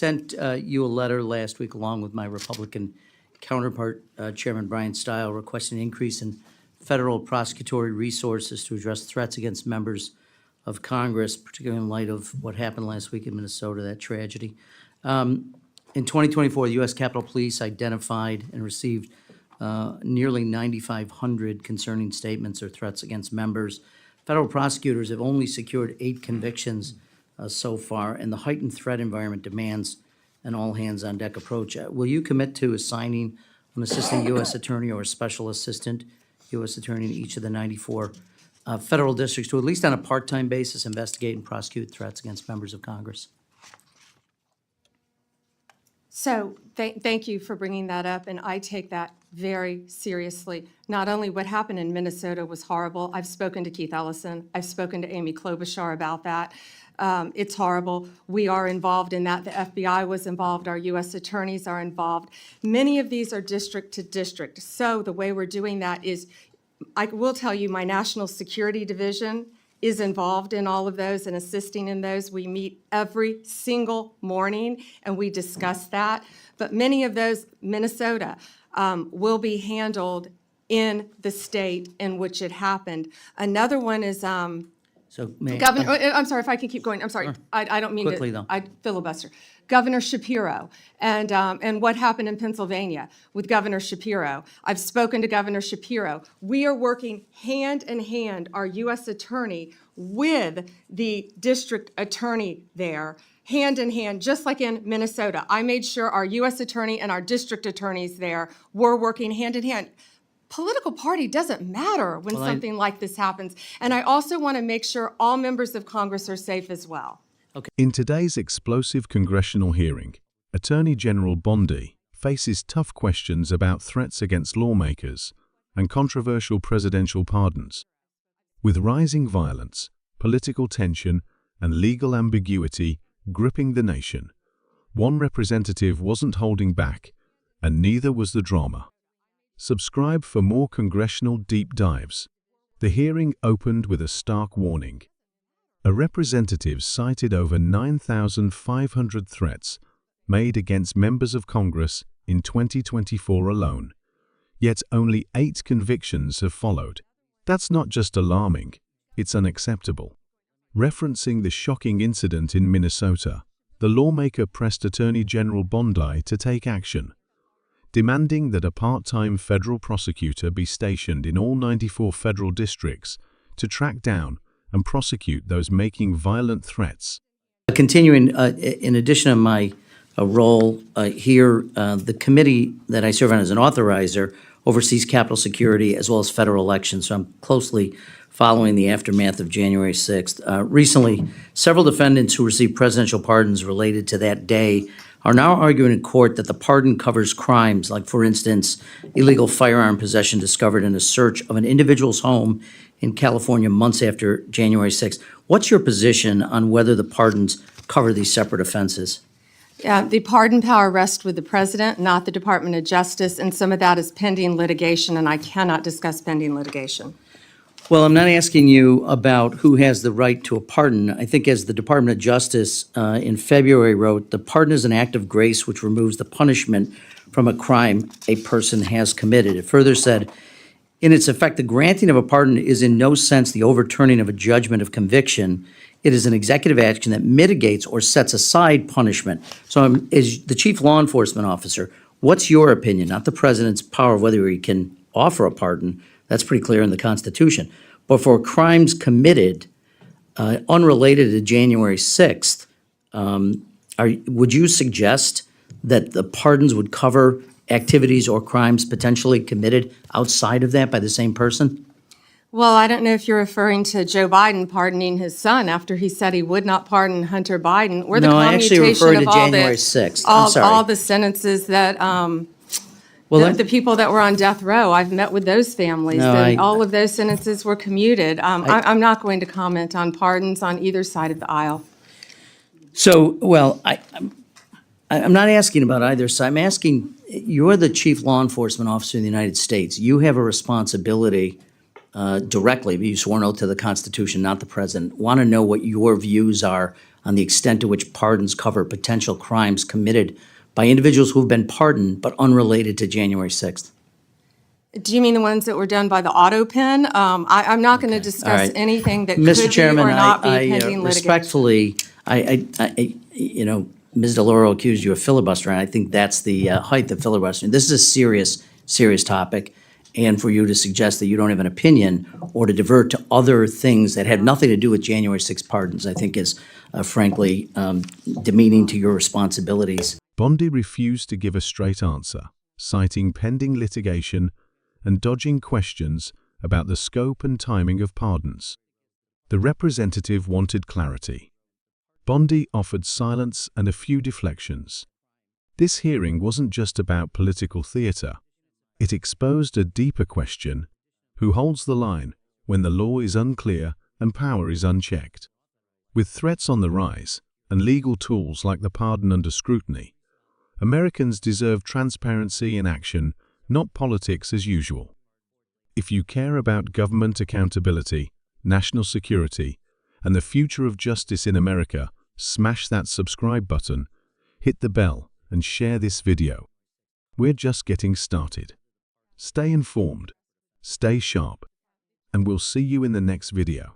sent you a letter last week along with my Republican counterpart, Chairman Brian Stile, requesting an increase in federal prosecutory resources to address threats against members of Congress, particularly in light of what happened last week in Minnesota, that tragedy. In 2024, the U.S. Capitol Police identified and received nearly 9,500 concerning statements or threats against members. Federal prosecutors have only secured 8 convictions so far, and the heightened threat environment demands an all-hands-on-deck approach. Will you commit to assigning an assistant U.S. attorney or a special assistant U.S. attorney in each of the 94 federal districts to, at least on a part-time basis, investigate and prosecute threats against members of Congress? So thank you for bringing that up, and I take that very seriously. Not only what happened in Minnesota was horrible. I've spoken to Keith Ellison. I've spoken to Amy Klobuchar about that. It's horrible. We are involved in that. The FBI was involved. Our U.S. attorneys are involved. Many of these are district to district. So the way we're doing that is, I will tell you, my National Security Division is involved in all of those and assisting in those. We meet every single morning and we discuss that. But many of those, Minnesota, will be handled in the state in which it happened. Another one is Governor. I'm sorry if I can keep going. I'm sorry. Sure. I don't mean Quickly, to. though. I filibuster. Governor Shapiro and what happened in Pennsylvania with Governor Shapiro. I've spoken to Governor Shapiro. We are working hand in hand, our U.S. attorney with the district attorney there, hand in hand, just like in Minnesota. I made sure our U.S. attorney and our district attorneys there were working hand in hand. Political party doesn't matter when something like this happens. And I also want to make sure all members of Congress are safe as well. Okay. In today's explosive congressional hearing, Attorney General Bondi faces tough questions about threats against lawmakers and controversial presidential pardons. With rising violence, political tension, and legal ambiguity gripping the nation, one representative wasn't holding back, and neither was the drama. Subscribe for more congressional deep dives. The hearing opened with a stark warning. A representative cited over 9,500 threats made against members of Congress in 2024 alone, yet only 8 convictions have followed. That's not just alarming, it's unacceptable. Referencing the shocking incident in Minnesota, the lawmaker pressed Attorney General Bondi to take action, demanding that a part-time federal prosecutor be stationed in all 94 federal districts to track down and prosecute those making violent threats. Continuing, in addition to my role here, the committee that I serve on as an authorizer oversees Capitol security as well as federal elections, so I'm closely following the aftermath of January 6th. Recently, several defendants who received presidential pardons related to that day are now arguing in court that the pardon covers crimes like, for instance, illegal firearm possession discovered in a search of an individual's home in California months after January 6th. What's your position on whether the pardons cover these separate offenses? The pardon power rests with the president, not the Department of Justice, and some of that is pending litigation, and I cannot discuss pending litigation. Well, I'm not asking you about who has the right to a pardon. I think as the Department of Justice in February wrote, the pardon is an act of grace which removes the punishment from a crime a person has committed. It further said, in its effect, the granting of a pardon is in no sense the overturning of a judgment of conviction. It is an executive action that mitigates or sets aside punishment. So as the chief law enforcement officer, what's your opinion, not the president's power of whether he can offer a pardon? That's pretty clear in the Constitution. But for crimes committed unrelated to January 6th, would you suggest that the pardons would cover activities or crimes potentially committed outside of that by the same person? Well, I don't know if you're referring to Joe Biden pardoning his son after he said he would not pardon Hunter Biden, or the No, I actually commutation referred of to all January the 6th. I'm sorry. all the sentences that the people that were on death row. I've met with those families. No, and all of those sentences were commuted. I'm not going to comment on pardons on either side of the aisle. So, well, I'm not asking about either side. I'm asking, you're the chief law enforcement officer in the United States. You have a responsibility directly, but you swore an oath to the Constitution, not the president, want to know what your views are on the extent to which pardons cover potential crimes committed by individuals who have been pardoned but unrelated to January 6th. Do you mean the ones that were done by the auto pen? I'm not going to discuss right. anything that Mr. could be Chairman, or not be I pending litigation. respectfully, you know, Ms. DeLauro accused you of filibustering. I think that's the height of filibustering. This is a serious, serious topic. And for you to suggest that you don't have an opinion or to divert to other things that have nothing to do with January 6 pardons, I think is frankly demeaning to your responsibilities. Bondi refused to give a straight answer, citing pending litigation and dodging questions about the scope and timing of pardons. The representative wanted clarity. Bondi offered silence and a few deflections. This hearing wasn't just about political theater. It exposed a deeper question: who holds the line when the law is unclear and power is unchecked? With threats on the rise and legal tools like the pardon under scrutiny, Americans deserve transparency in action, not politics as usual. If you care about government accountability, national security, and the future of justice in America, smash that subscribe button, hit the bell, and share this video. We're just getting started. Stay informed, stay sharp, and we'll see you in the next video.